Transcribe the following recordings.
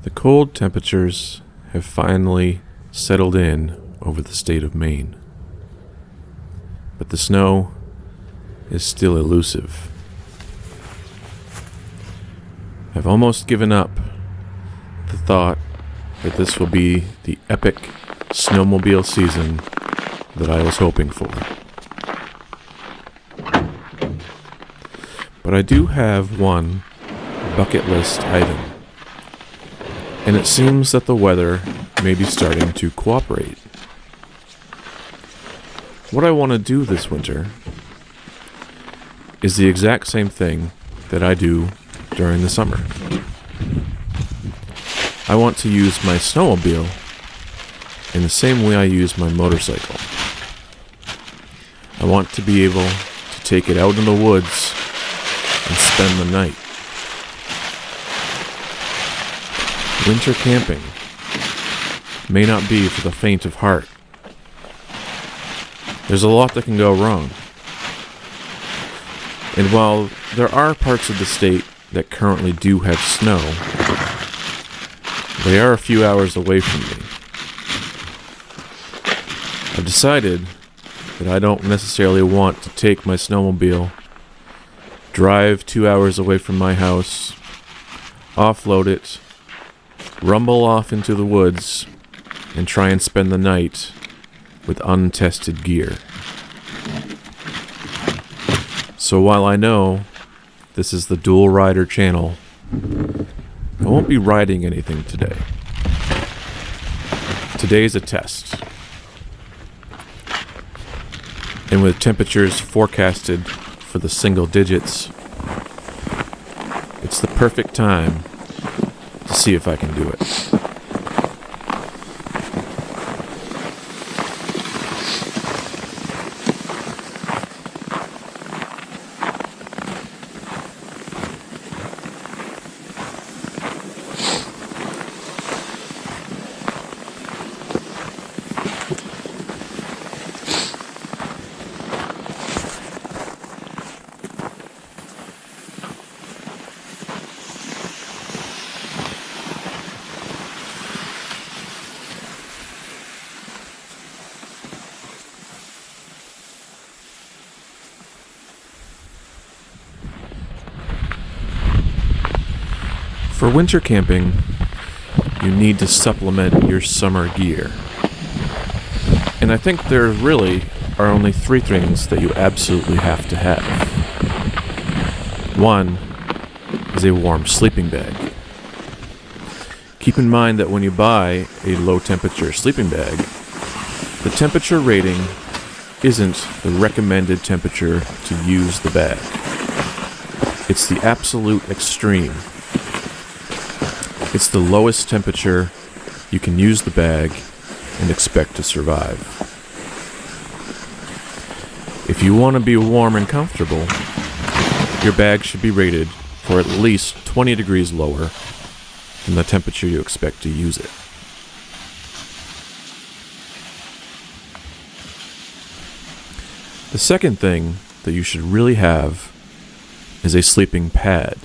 The cold temperatures have finally settled in over the state of Maine, but the snow is still elusive. I've almost given up the thought that this will be the epic snowmobile season that I was hoping for. But I do have one bucket list item, and it seems that the weather may be starting to cooperate. What I want to do this winter is the exact same thing that I do during the summer. I want to use my snowmobile in the same way I use my motorcycle. I want to be able to take it out in the woods and spend the night. Winter camping may not be for the faint of heart. There's a lot that can go wrong. And while there are parts of the state that currently do have snow, they are a few hours away from me. I've decided that I don't necessarily want to take my snowmobile, drive 2 hours away from my house, offload it, rumble off into the woods, and try and spend the night with untested gear. So while I know this is the Dual Rider channel, I won't be riding anything today. Today's a test. And with temperatures forecasted for the single digits, it's the perfect time to see if I can do it. For winter camping, you need to supplement your summer gear. And I think there really are only three things that you absolutely have to have. One is a warm sleeping bag. Keep in mind that when you buy a low temperature sleeping bag, the temperature rating isn't the recommended temperature to use the bag. It's the absolute extreme. It's the lowest temperature you can use the bag and expect to survive. If you want to be warm and comfortable, your bag should be rated for at least 20 degrees lower than the temperature you expect to use it. The second thing that you should really have is a sleeping pad.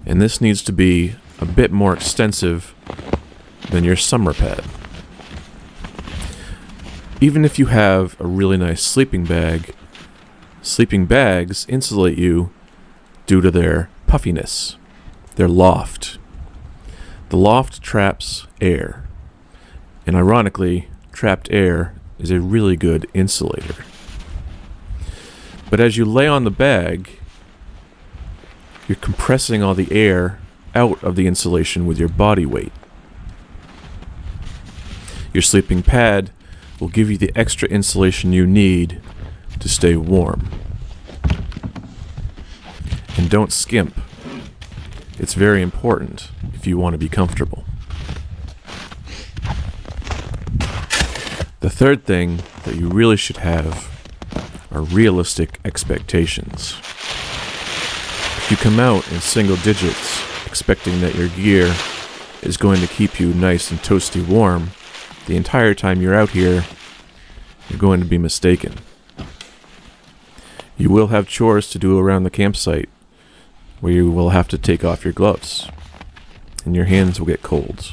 And this needs to be a bit more extensive than your summer pad. Even if you have a really nice sleeping bag, sleeping bags insulate you due to their puffiness, their loft. The loft traps air, and ironically, trapped air is a really good insulator. But as you lay on the bag, you're compressing all the air out of the insulation with your body weight. Your sleeping pad will give you the extra insulation you need to stay warm. And don't skimp. It's very important if you want to be comfortable. The third thing that you really should have are realistic expectations. If you come out in single digits expecting that your gear is going to keep you nice and toasty warm the entire time you're out here, you're going to be mistaken. You will have chores to do around the campsite where you will have to take off your gloves. and your hands will get cold.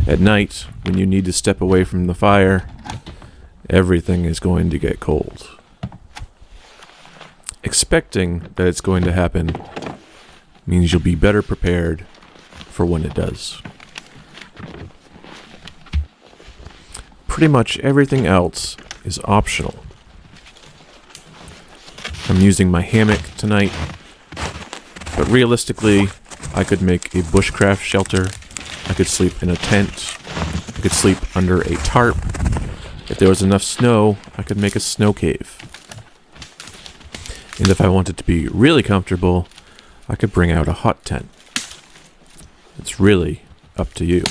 At night, when you need to step away from the fire, everything is going to get cold. Expecting that it's going to happen means you'll be better prepared for when it does. Pretty much everything else is optional. I'm using my hammock tonight, but realistically, I could make a bushcraft shelter. I could sleep in a tent. I could sleep under a tarp. If there was enough snow, I could make a snow cave. And if I wanted to be really comfortable, I could bring out a hot tent. It's really up to you.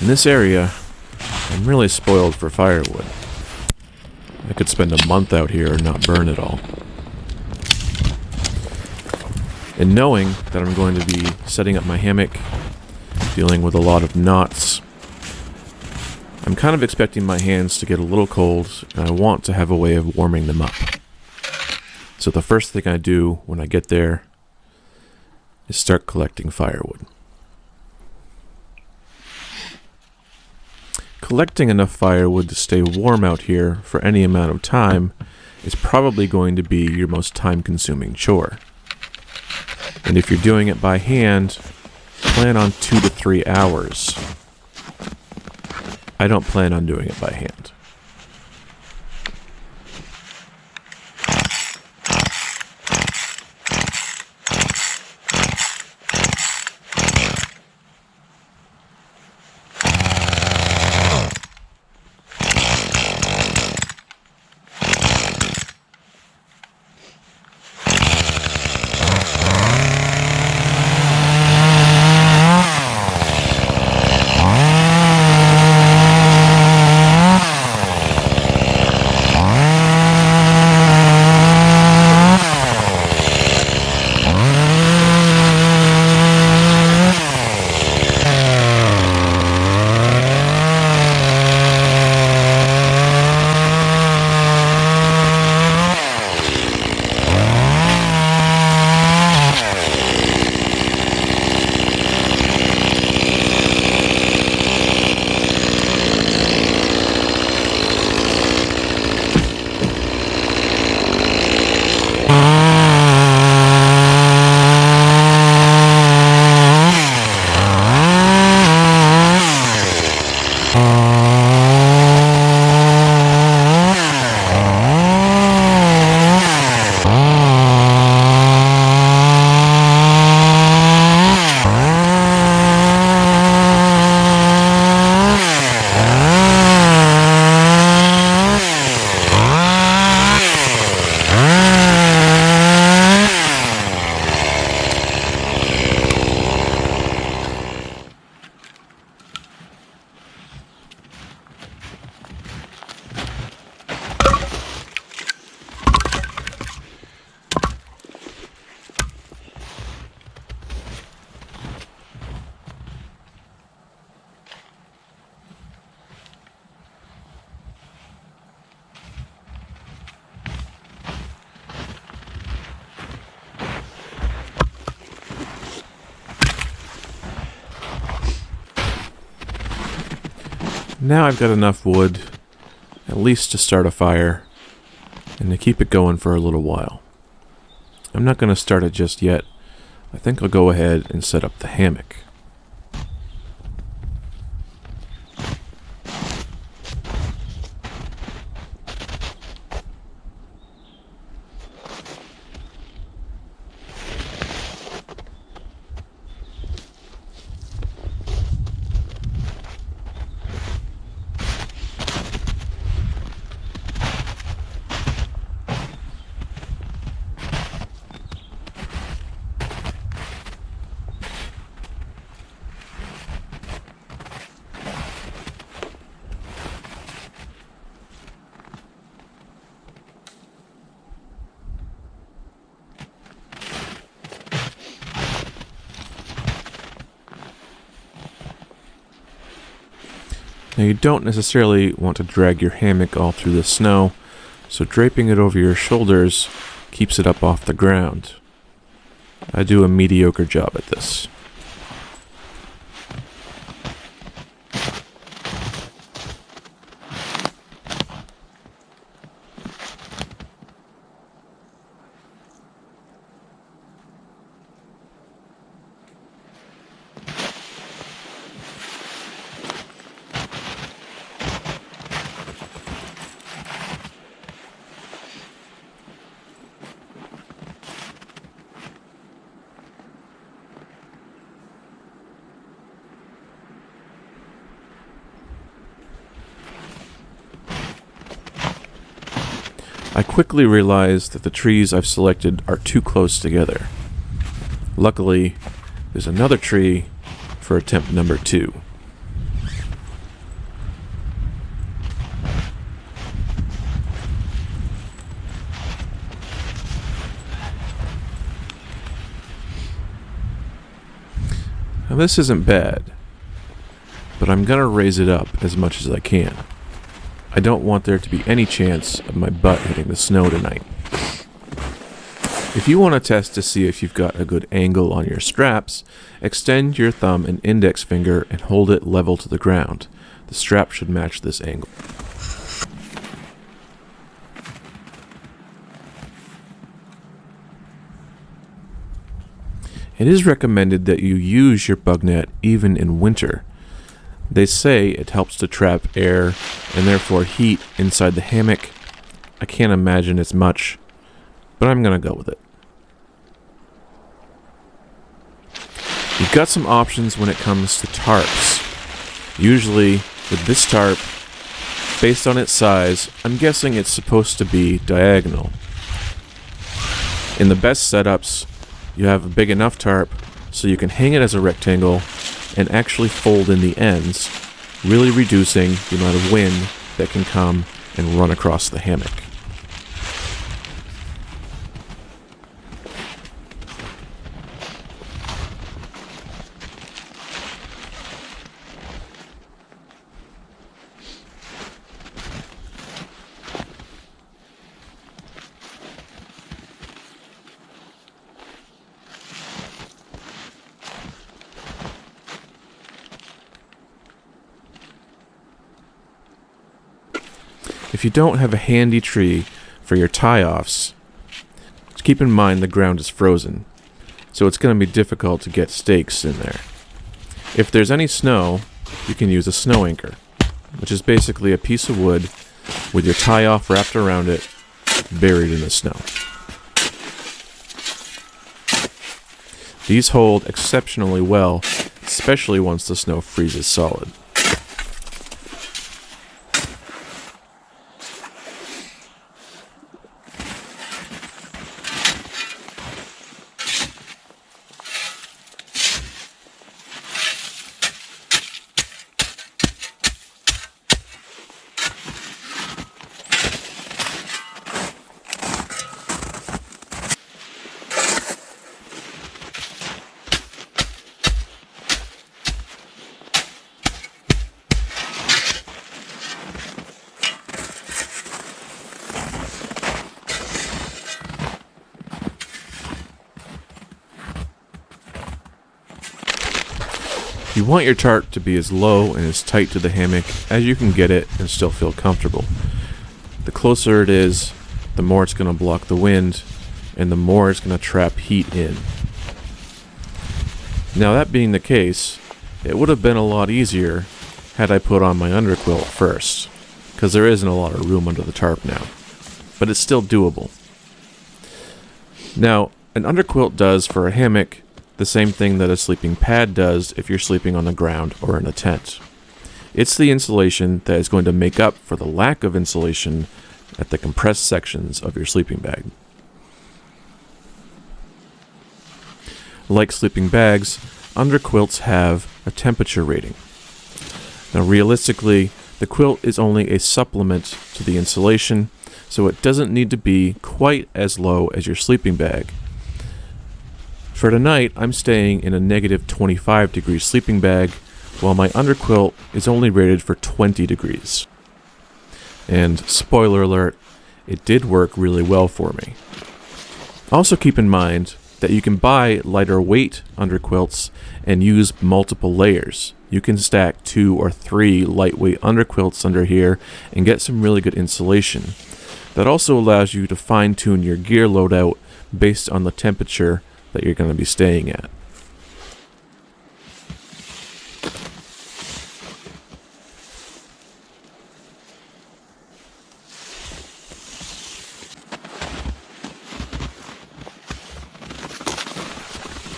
In this area, I'm really spoiled for firewood. I could spend a month out here and not burn at all. And knowing that I'm going to be setting up my hammock, dealing with a lot of knots, I'm kind of expecting my hands to get a little cold, and I want to have a way of warming them up. So the first thing I do when I get there is start collecting firewood. Collecting enough firewood to stay warm out here for any amount of time is probably going to be your most time-consuming chore. And if you're doing it by hand, plan on 2 to 3 hours. I don't plan on doing it by hand. Now I've got enough wood, at least to start a fire, and to keep it going for a little while. I'm not going to start it just yet. I think I'll go ahead and set up the hammock. Now you don't necessarily want to drag your hammock all through the snow, so draping it over your shoulders keeps it up off the ground. I do a mediocre job at this. I quickly realized that the trees I've selected are too close together. Luckily, there's another tree for attempt number 2. Now this isn't bad, but I'm gonna raise it up as much as I can. I don't want there to be any chance of my butt hitting the snow tonight. If you want to test to see if you've got a good angle on your straps, extend your thumb and index finger and hold it level to the ground. The strap should match this angle. It is recommended that you use your bug net even in winter. They say it helps to trap air and therefore heat inside the hammock. I can't imagine it's much, but I'm gonna go with it. You've got some options when it comes to tarps. Usually, with this tarp, based on its size, I'm guessing it's supposed to be diagonal. In the best setups, you have a big enough tarp so you can hang it as a rectangle and actually fold in the ends, really reducing the amount of wind that can come and run across the hammock. If you don't have a handy tree for your tie-offs, keep in mind the ground is frozen, so it's going to be difficult to get stakes in there. If there's any snow, you can use a snow anchor, which is basically a piece of wood with your tie-off wrapped around it, buried in the snow. These hold exceptionally well, especially once the snow freezes solid. You want your tarp to be as low and as tight to the hammock as you can get it and still feel comfortable. The closer it is, the more it's going to block the wind, and the more it's going to trap heat in. Now that being the case, it would have been a lot easier had I put on my underquilt first, because there isn't a lot of room under the tarp now, but it's still doable. Now, an underquilt does for a hammock the same thing that a sleeping pad does if you're sleeping on the ground or in a tent. It's the insulation that is going to make up for the lack of insulation at the compressed sections of your sleeping bag. Like sleeping bags, underquilts have a temperature rating. Now realistically, the quilt is only a supplement to the insulation, so it doesn't need to be quite as low as your sleeping bag. For tonight, I'm staying in a negative 25 degree sleeping bag while my underquilt is only rated for 20 degrees. And spoiler alert, it did work really well for me. Also keep in mind that you can buy lighter weight underquilts and use multiple layers. You can stack 2 or 3 lightweight underquilts under here and get some really good insulation. That also allows you to fine-tune your gear loadout based on the temperature that you're going to be staying at.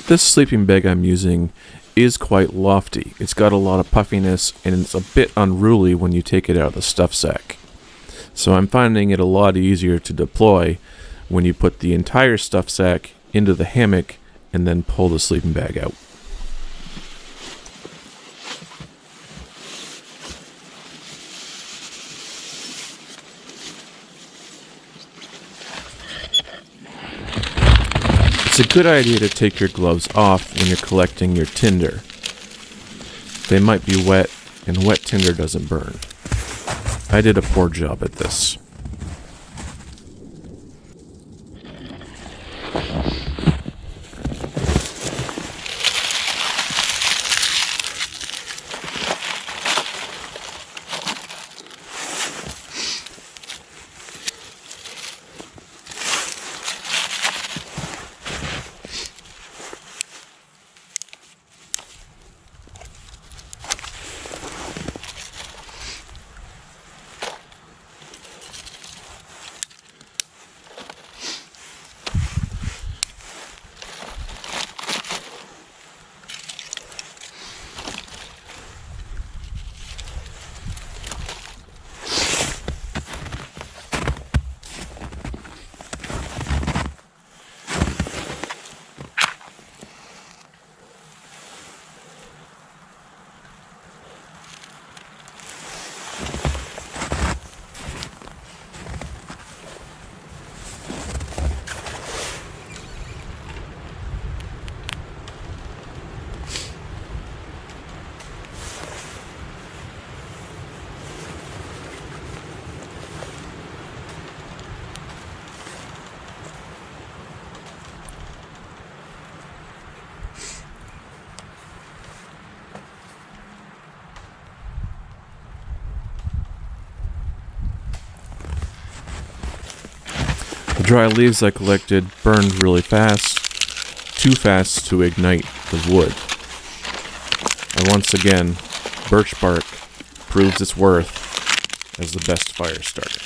This sleeping bag I'm using is quite lofty. It's got a lot of puffiness and it's a bit unruly when you take it out of the stuff sack. So I'm finding it a lot easier to deploy when you put the entire stuff sack into the hammock and then pull the sleeping bag out. It's a good idea to take your gloves off when you're collecting your tinder. They might be wet, and wet tinder doesn't burn. I did a poor job at this. The dry leaves I collected burned really fast, too fast to ignite the wood. And once again, birch bark proves its worth as the best fire starter.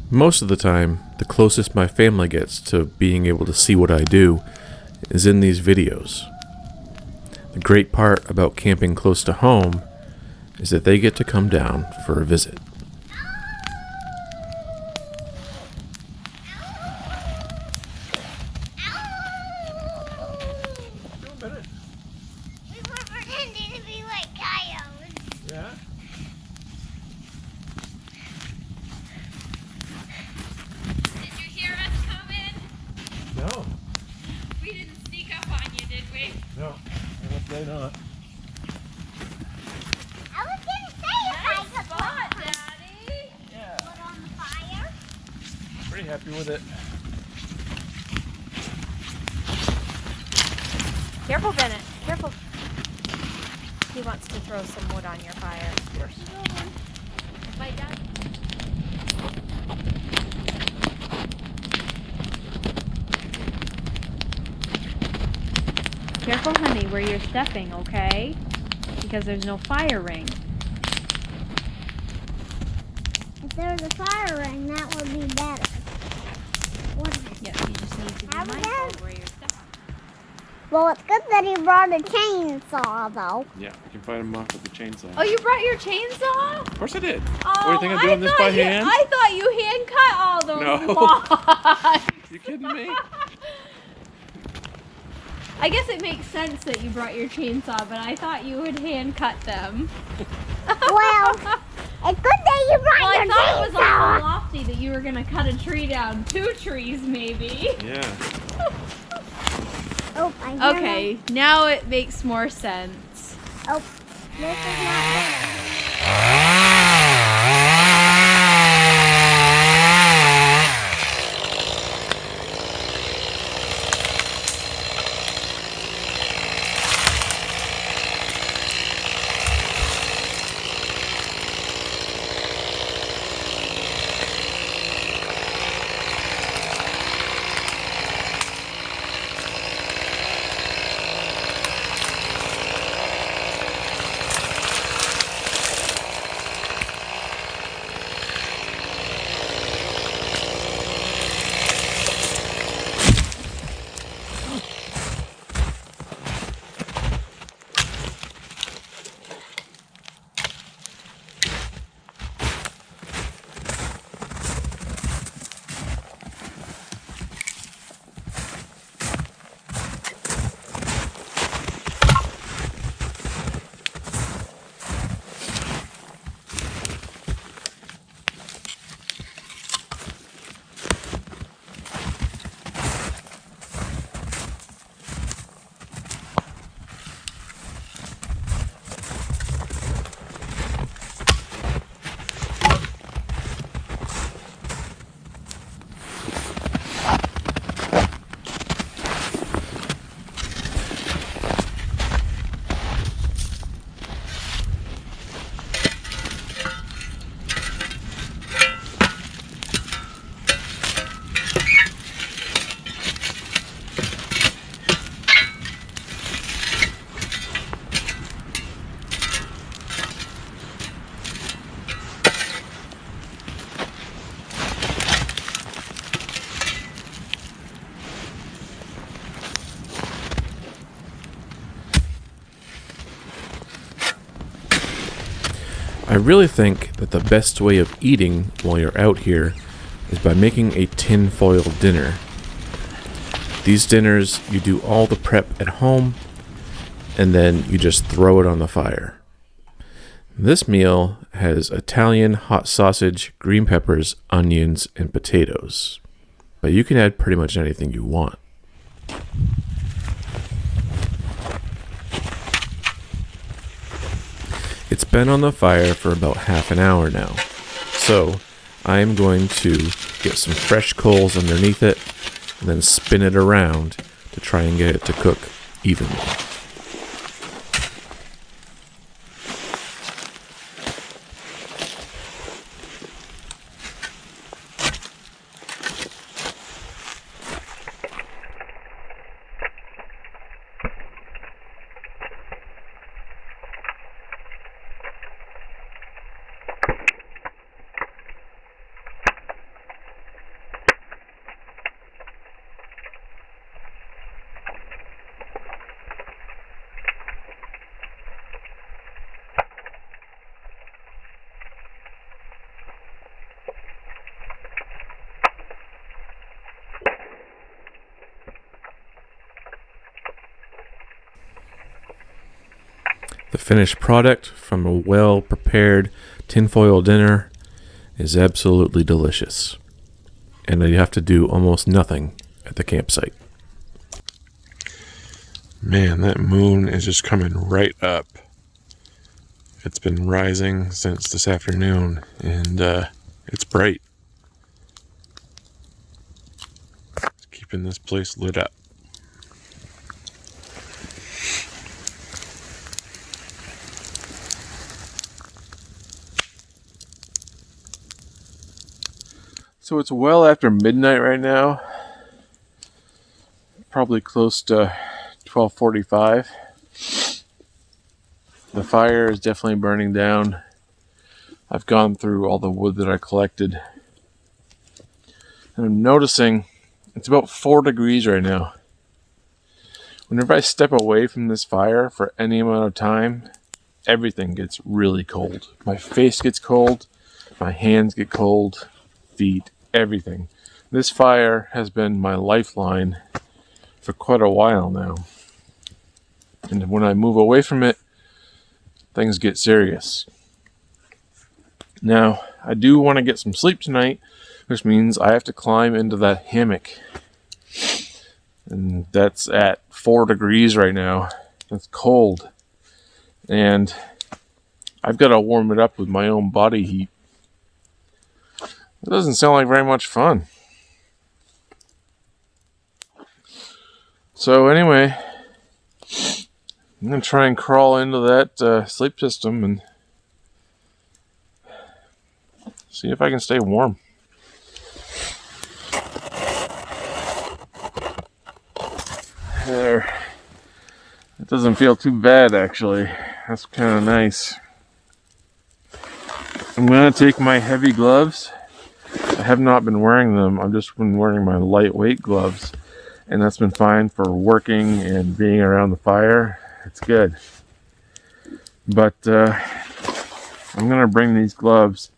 Most of the time, the closest my family gets to being able to see what I do is in these videos. The great part about camping close to home is that they get to come down for a visit. We were pretending to be like coyotes. Yeah? Did you hear us coming? No. We didn't sneak up on you, did we? No. Probably not. I was gonna say if I Nice could spot, put Daddy. Yeah. on the fire. Pretty happy with it. Careful, Bennett. Careful. He wants to throw some wood on your fire. My dad. Careful, honey, where you're stepping, okay? Because there's no fire ring. If there was a fire ring, that would be better. Yes, you just need to be How about mindful that? of where you're stepping. Well, it's good that he brought a chainsaw, though. Yeah, we can fight them off with the chainsaw. Oh, you brought your chainsaw? Of course I did. Oh, What do you think I'm doing this by hand? I thought you hand cut all those No. logs. You kidding me? I guess it makes sense that you brought your chainsaw, but I thought you would hand cut them. Well, it's good that you brought Well, I your thought it was chainsaw. awful lofty that you were gonna cut a tree down. 2 trees, maybe. Yeah. Oh, I hear Okay, now it makes more sense. them. Oh, this is not. I really think that the best way of eating while you're out here is by making a tinfoil dinner. These dinners, you do all the prep at home, and then you just throw it on the fire. This meal has Italian hot sausage, green peppers, onions, and potatoes. But you can add pretty much anything you want. It's been on the fire for about half an hour now, so I am going to get some fresh coals underneath it and then spin it around to try and get it to cook evenly. The finished product from a well-prepared tinfoil dinner is absolutely delicious. And you have to do almost nothing at the campsite. Man, that moon is just coming right up. It's been rising since this afternoon, and it's bright. It's keeping this place lit up. So it's well after midnight right now. Probably close to 12:45. The fire is definitely burning down. I've gone through all the wood that I collected. And I'm noticing it's about 4 degrees right now. Whenever I step away from this fire for any amount of time, everything gets really cold. My face gets cold, my hands get cold, feet, everything. This fire has been my lifeline for quite a while now. And when I move away from it, things get serious. Now, I do want to get some sleep tonight, which means I have to climb into that hammock. And that's at 4 degrees right now. That's cold. And I've got to warm it up with my own body heat. It doesn't sound like very much fun. So anyway, I'm going to try and crawl into that sleep system and see if I can stay warm. There. It doesn't feel too bad, actually. That's kind of nice. I'm going to take my heavy gloves. I have not been wearing them. I've just been wearing my lightweight gloves. And that's been fine for working and being around the fire. It's good. But I'm going to bring these gloves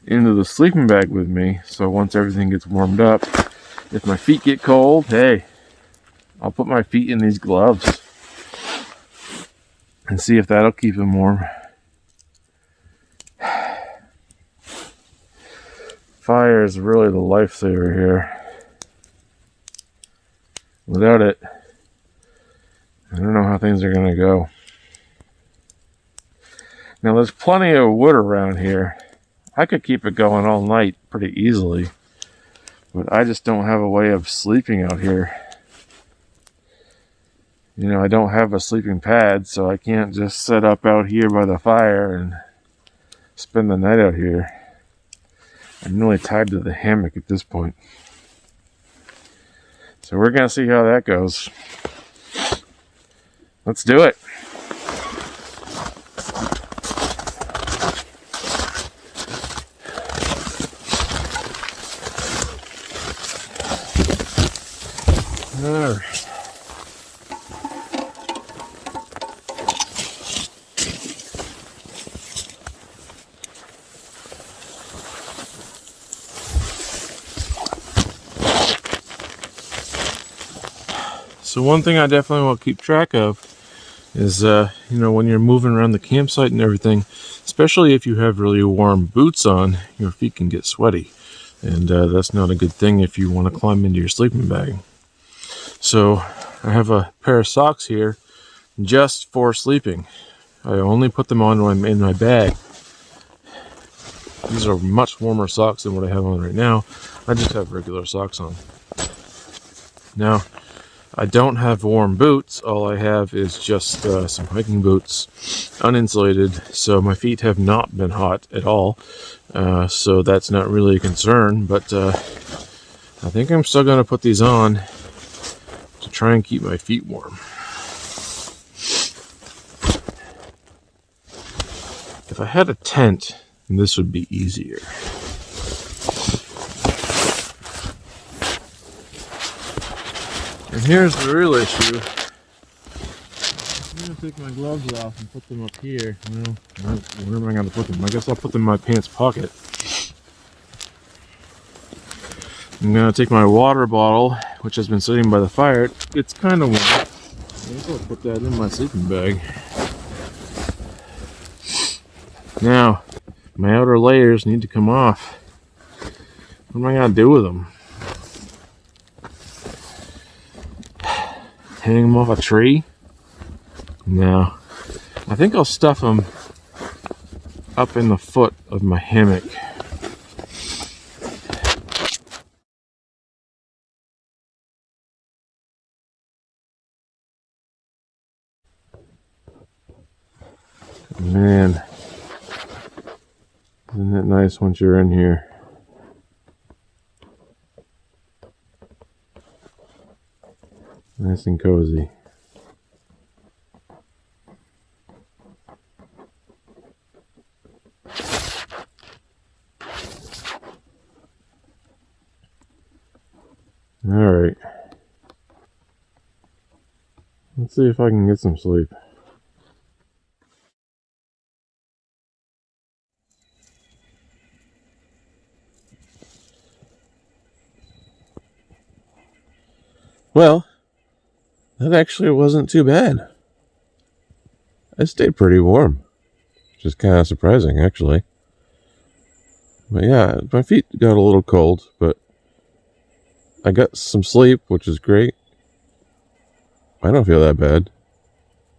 into the sleeping bag with me. So once everything gets warmed up, if my feet get cold, hey, I'll put my feet in these gloves and see if that'll keep them warm. Fire is really the lifesaver here. Without it, I don't know how things are going to go. Now, there's plenty of wood around here. I could keep it going all night pretty easily, but I just don't have a way of sleeping out here. You know, I don't have a sleeping pad, so I can't just set up out here by the fire and spend the night out here. I'm really tied to the hammock at this point. So we're going to see how that goes. Let's do it. All right. So one thing I definitely will keep track of is, when you're moving around the campsite and everything, especially if you have really warm boots on, your feet can get sweaty. And that's not a good thing if you want to climb into your sleeping bag. So I have a pair of socks here just for sleeping. I only put them on when I'm in my bag. These are much warmer socks than what I have on right now. I just have regular socks on. Now, I don't have warm boots. All I have is just some hiking boots, uninsulated, so my feet have not been hot at all. So that's not really a concern, but I think I'm still going to put these on to try and keep my feet warm. If I had a tent, this would be easier. And here's the real issue. I'm going to take my gloves off and put them up here. Well, where am I going to put them? I guess I'll put them in my pants pocket. I'm going to take my water bottle, which has been sitting by the fire. It's kind of warm. I guess I'll put that in my sleeping bag. Now, my outer layers need to come off. What am I going to do with them? Hang them off a tree? No. I think I'll stuff them up in the foot of my hammock. Man, isn't it nice once you're in here? Nice and cozy. All right. Let's see if I can get some sleep. Well, that actually wasn't too bad. I stayed pretty warm, which is kind of surprising, actually. But yeah, my feet got a little cold, but I got some sleep, which is great. I don't feel that bad.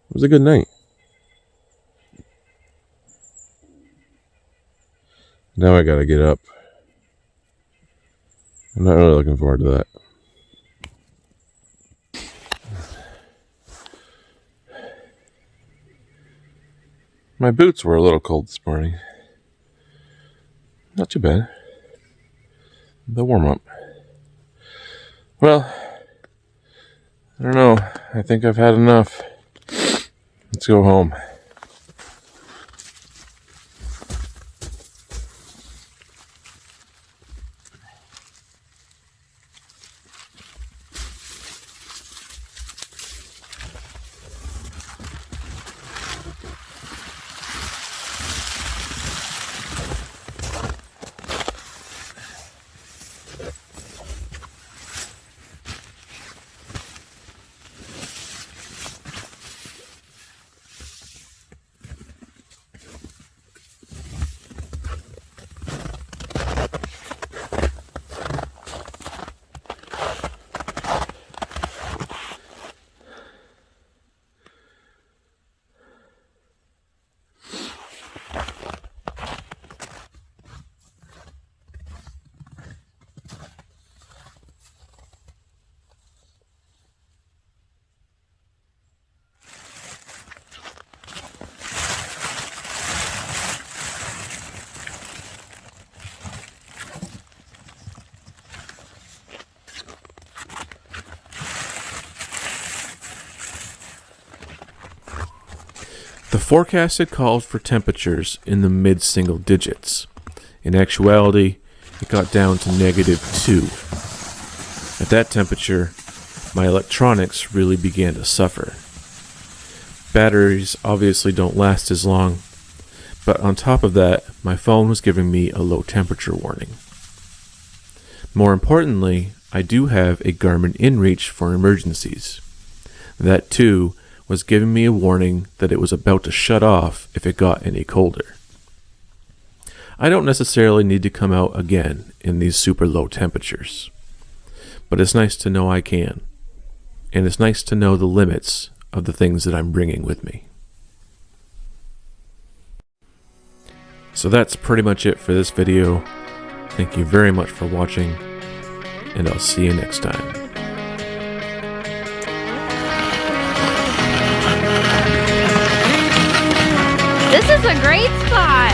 It was a good night. Now I gotta get up. I'm not really looking forward to that. My boots were a little cold this morning. Not too bad. They'll warm up. Well, I don't know. I think I've had enough. Let's go home. The forecast had called for temperatures in the mid-single digits. In actuality, it got down to -2. At that temperature, my electronics really began to suffer. Batteries obviously don't last as long, but on top of that, my phone was giving me a low temperature warning. More importantly, I do have a Garmin InReach for emergencies. That too was giving me a warning that it was about to shut off if it got any colder. I don't necessarily need to come out again in these super low temperatures, but it's nice to know I can, and it's nice to know the limits of the things that I'm bringing with me. So that's pretty much it for this video. Thank you very much for watching, and I'll see you next time. This is a great spot.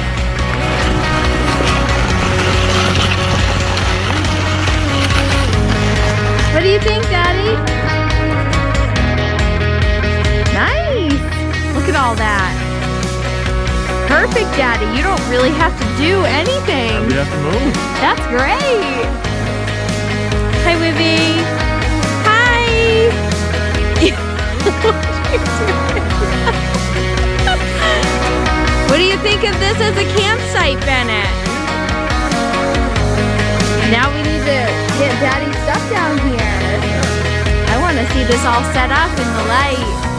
What do you think, Daddy? Nice. Look at all that. Perfect, Daddy. You don't really have to do anything. We have to move. That's great. Hi, Wibby. Hi. What do you think of this as a campsite, Bennett? Now we need to get Daddy's stuff down here. I want to see this all set up in the light.